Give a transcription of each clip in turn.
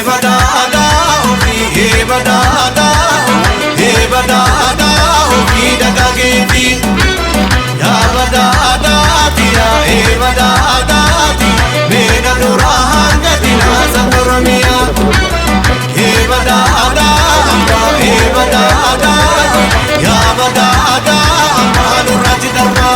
badada ofi badada ofi dagageti ya badada ya badada mena duranga dinasa koromia badada ya badada amalurati darma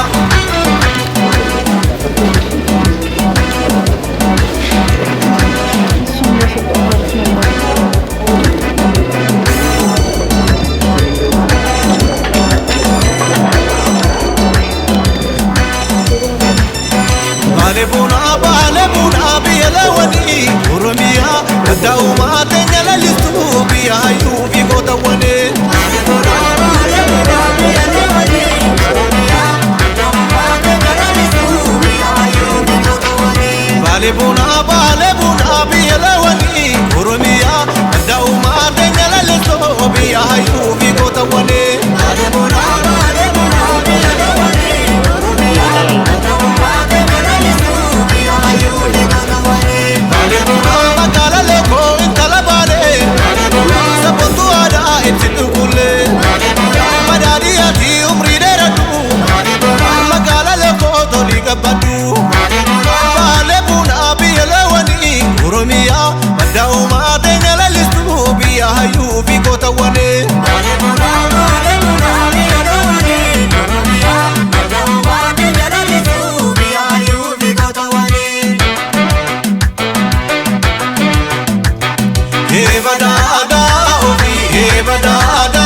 Balebuna biyelawani Oromia dauma tenyala listu biya yubi gotawane Balebuna biyelawani Oromia dauma tenyala listu biya yubi gotawane Balebuna biyelawani Oromia dauma tenyala listu biya yubi gotawane Balebuna biyelawani Oromia dauma tenyala listu Balebuna bakala leko intalabale Sabotu ada itikule Madadi ati umri deratu Bakala leko toli gabadu Balebuna biyelawani Oromia madauma tenyala listu biya yubi gotawane Balebuna biyelawani Oromia madauma tenyala listu biya yubi gotawane badada ofi badada